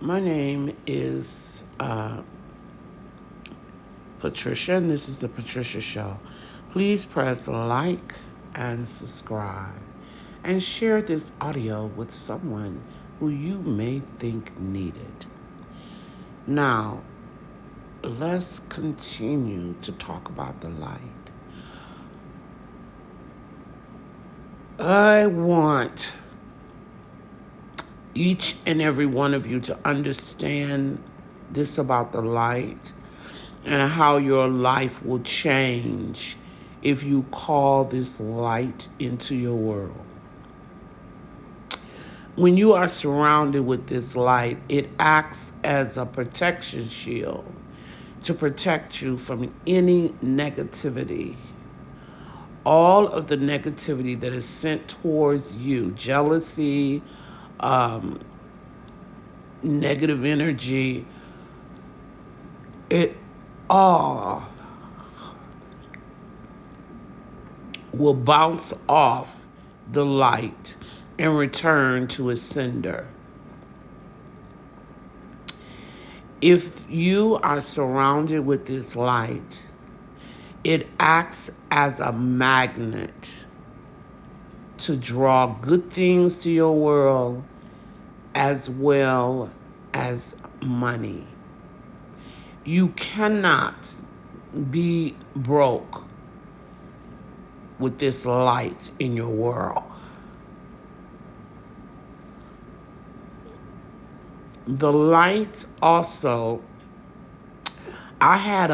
My name is Patricia, and this is the Patricia Show. Please press like and subscribe and share this audio with someone who you may think needed. Now, let's continue to talk about the light. I want each and every one of you to understand this about the light and how your life will change if you call this light into your world. When you are surrounded with this light, it acts as a protection shield to protect you from any negativity. All of the negativity that is sent towards you, jealousy, negative energy, it all will bounce off the light and return to its sender. If you are surrounded with this light, it acts as a magnet to draw good things to your world as well as money. You cannot be broke with this light in your world. The light also, I had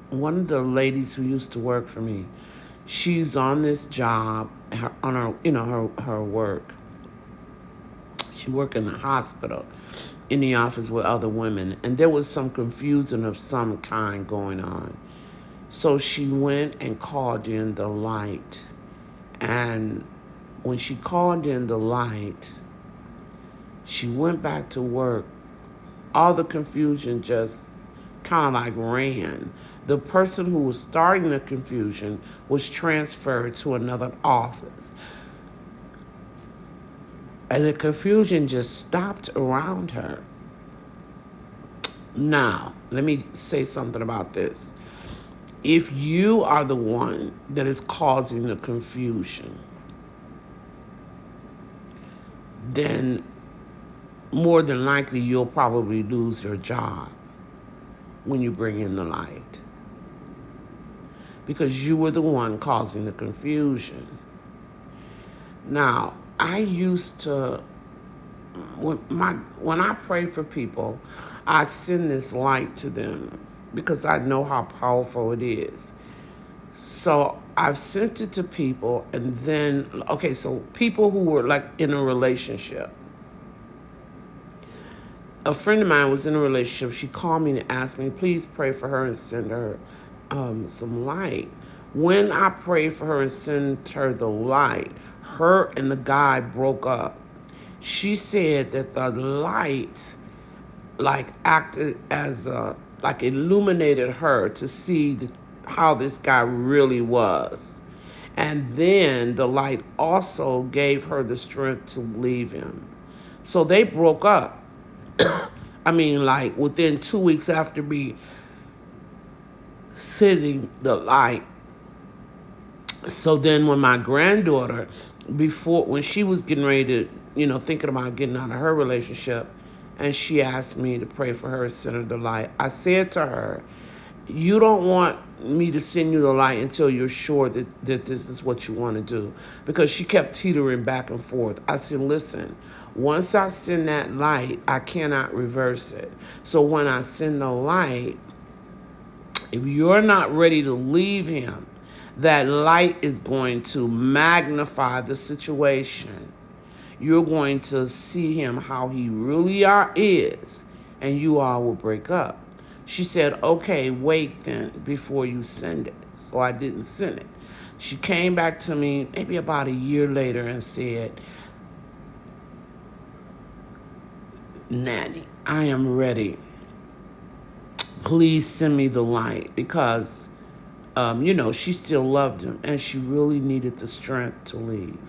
one of the ladies who used to work for me. She's on this job on her work. She worked in the hospital in the office with other women, and there was some confusion of some kind going on. So she went and called in the light. And when she called in the light, she went back to work. All the confusion just kind of like ran. The person who was starting the confusion was transferred to another office. And the confusion just stopped around her. Now, let me say something about this. If you are the one that is causing the confusion, then more than likely you'll probably lose your job when you bring in the light, because you were the one causing the confusion. Now, I used to, when I pray for people, I send this light to them because I know how powerful it is. So I've sent it to people, and then, so people who were like in a relationship. A friend of mine was in a relationship. She called me and asked me, please pray for her and send her some light. When I prayed for her and sent her the light, her and the guy broke up. She said that the light acted as illuminated her to see how this guy really was. And then the light also gave her the strength to leave him. So they broke up. Within 2 weeks after me sending the light. So then when my granddaughter, when she was getting ready to, thinking about getting out of her relationship, and she asked me to pray for her and send her the light, I said to her, you don't want me to send you the light until you're sure that this is what you want to do. Because she kept teetering back and forth. I said, listen, once I send that light, I cannot reverse it. So when I send the light, if you're not ready to leave him, that light is going to magnify the situation. You're going to see him how he really is, and you all will break up. She said, okay, wait then before you send it. So I didn't send it. She came back to me maybe about a year later and said, Nanny, I am ready. Please send me the light, because, she still loved him and she really needed the strength to leave.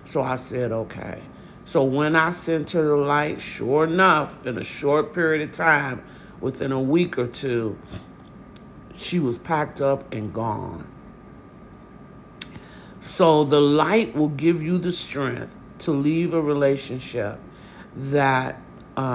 So I said, okay. So when I sent her the light, sure enough, in a short period of time, within a week or two, she was packed up and gone. So the light will give you the strength to leave a relationship that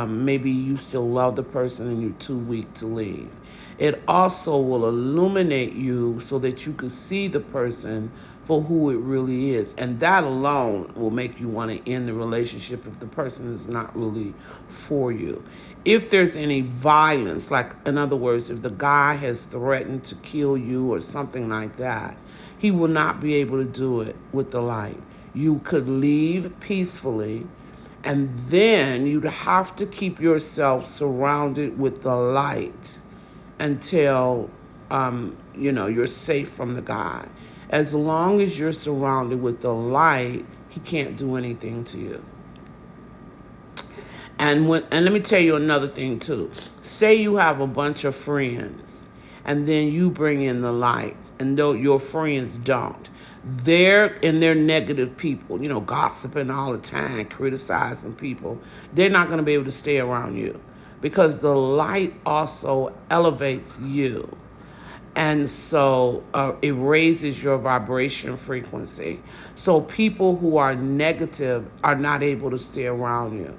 maybe you still love the person and you're too weak to leave. It also will illuminate you so that you can see the person for who it really is. And that alone will make you want to end the relationship if the person is not really for you. If there's any violence, like in other words, if the guy has threatened to kill you or something like that, he will not be able to do it with the light. You could leave peacefully, and then you'd have to keep yourself surrounded with the light until you're safe from the guy. As long as you're surrounded with the light, he can't do anything to you. And let me tell you another thing too. Say you have a bunch of friends, and then you bring in the light, and though your friends don't, they're negative people, gossiping all the time, criticizing people. They're not going to be able to stay around you because the light also elevates you. And so it raises your vibration frequency. So people who are negative are not able to stay around you.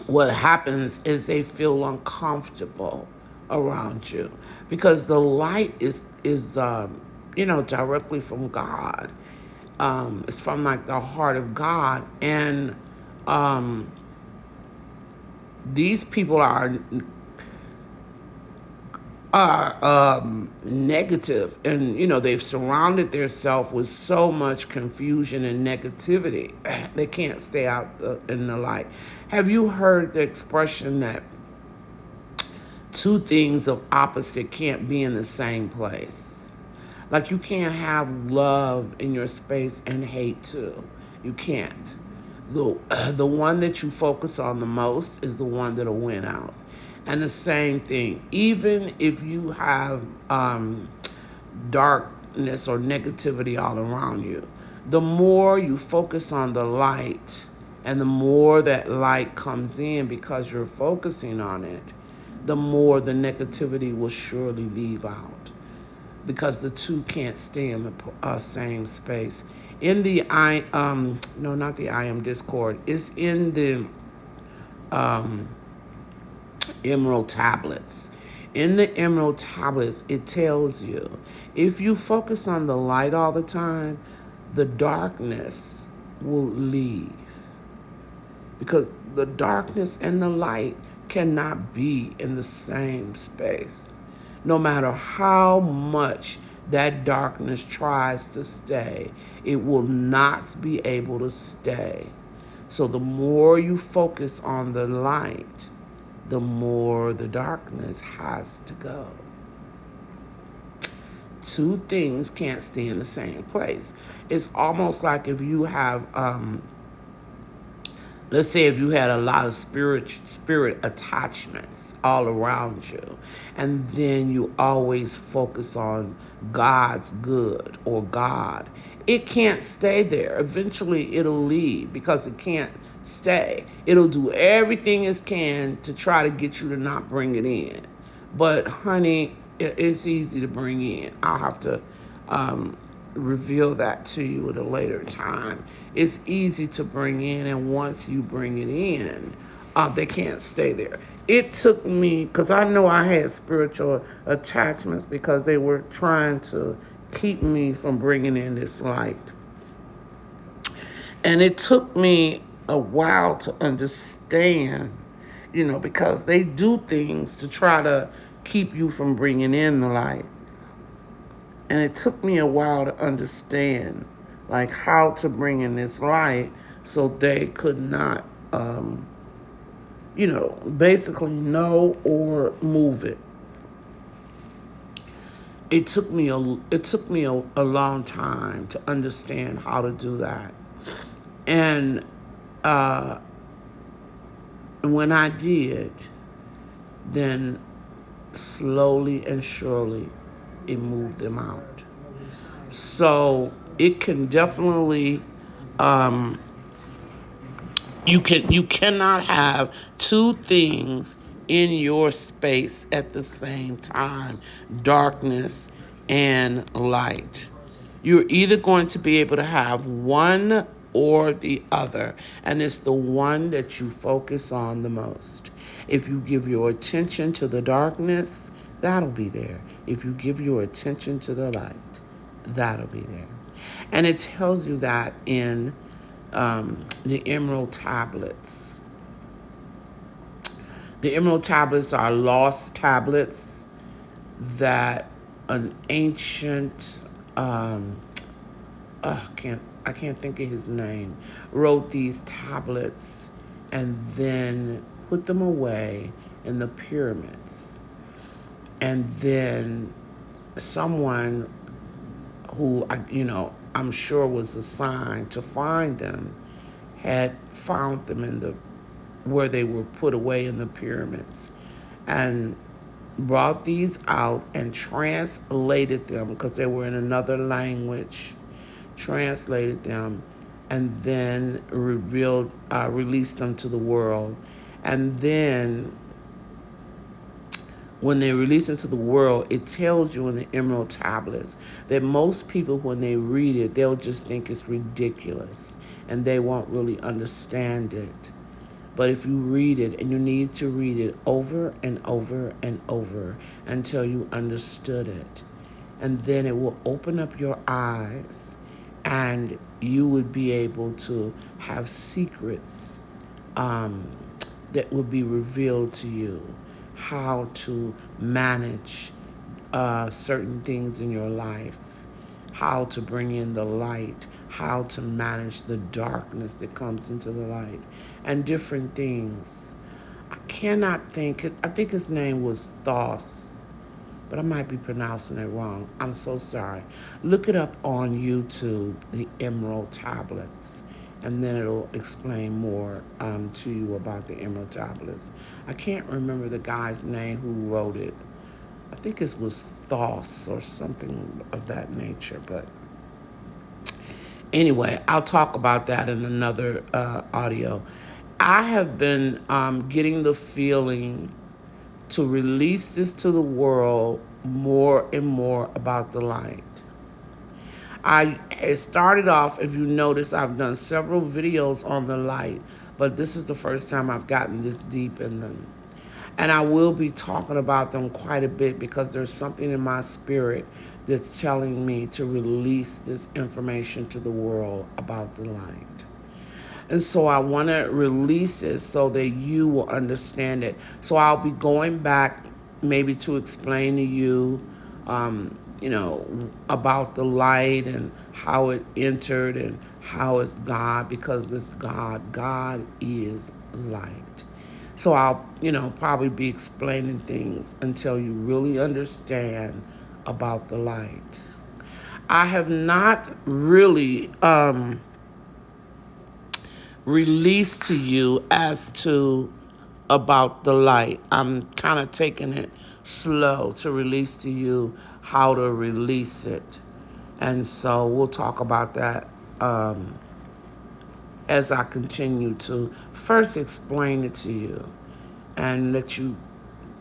What happens is they feel uncomfortable around you because the light is directly from God. It's from like the heart of God, and these people are negative, and they've surrounded themselves with so much confusion and negativity. They can't stay out in the light. Have you heard the expression that two things of opposite can't be in the same place? Like you can't have love in your space and hate too. You can't. The one that you focus on the most is the one that'll win out. And the same thing, even if you have darkness or negativity all around you, the more you focus on the light and the more that light comes in because you're focusing on it, the more the negativity will surely leave out, because the two can't stay in the same space. In the not the I am Discord, it's in the Emerald Tablets. In the Emerald Tablets, it tells you if you focus on the light all the time, the darkness will leave. Because the darkness and the light cannot be in the same space. No matter how much that darkness tries to stay, it will not be able to stay. So the more you focus on the light, the more the darkness has to go. Two things can't stay in the same place. It's almost like if you have, let's say if you had a lot of spirit attachments all around you, and then you always focus on God's good or God, it can't stay there. Eventually it'll leave because it can't stay. It'll do everything it can to try to get you to not bring it in. But honey, it's easy to bring in. I'll have to reveal that to you at a later time. It's easy to bring in, and once you bring it in, they can't stay there. It took me, because I know I had spiritual attachments because they were trying to keep me from bringing in this light. And it took me a while to understand, because they do things to try to keep you from bringing in the light. And it took me a while to understand, like, how to bring in this light so they could not, basically know or move it. It took me a long time to understand how to do that. And when I did, then slowly and surely it moved them out. So it can definitely You cannot have two things in your space at the same time, darkness and light. You're either going to be able to have one or the other, and it's the one that you focus on the most. If you give your attention to the darkness, that'll be there. If you give your attention to the light, that'll be there. And it tells you that in the emerald tablets. The emerald tablets are lost tablets that an ancient, I can't think of his name, wrote these tablets and then put them away in the pyramids. And then someone who, I'm sure was assigned to find them, had found them in the where they were put away in the pyramids, and brought these out and translated them because they were in another language, translated them, and then released them to the world. And then when they release it to the world, it tells you in the emerald tablets that most people, when they read it, they'll just think it's ridiculous and they won't really understand it. But if you read it, and you need to read it over and over and over until you understood it, and then it will open up your eyes and you would be able to have secrets that will be revealed to you, how to manage certain things in your life, how to bring in the light, how to manage the darkness that comes into the light, and different things. I think his name was Thoth, but I might be pronouncing it wrong. I'm so sorry. Look it up on YouTube, the Emerald Tablets, and then it'll explain more to you about the Emerald Tablets. I can't remember the guy's name who wrote it. I think it was Thoth or something of that nature, but anyway, I'll talk about that in another audio. I have been getting the feeling to release this to the world more and more about the light. It started off, if you notice, I've done several videos on the light, but this is the first time I've gotten this deep in them. And I will be talking about them quite a bit because there's something in my spirit that's telling me to release this information to the world about the light. And so I want to release it so that you will understand it. So I'll be going back maybe to explain to you, about the light and how it entered and how it's God, because this God is light. So I'll, probably be explaining things until you really understand about the light. I have not really released to you as to about the light. I'm kind of taking it slow to release to you how to release it. And so we'll talk about that as I continue to first explain it to you and let you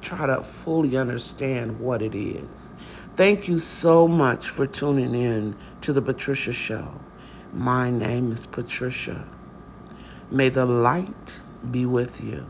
try to fully understand what it is. Thank you so much for tuning in to the Patricia Show. My name is Patricia. May the light be with you.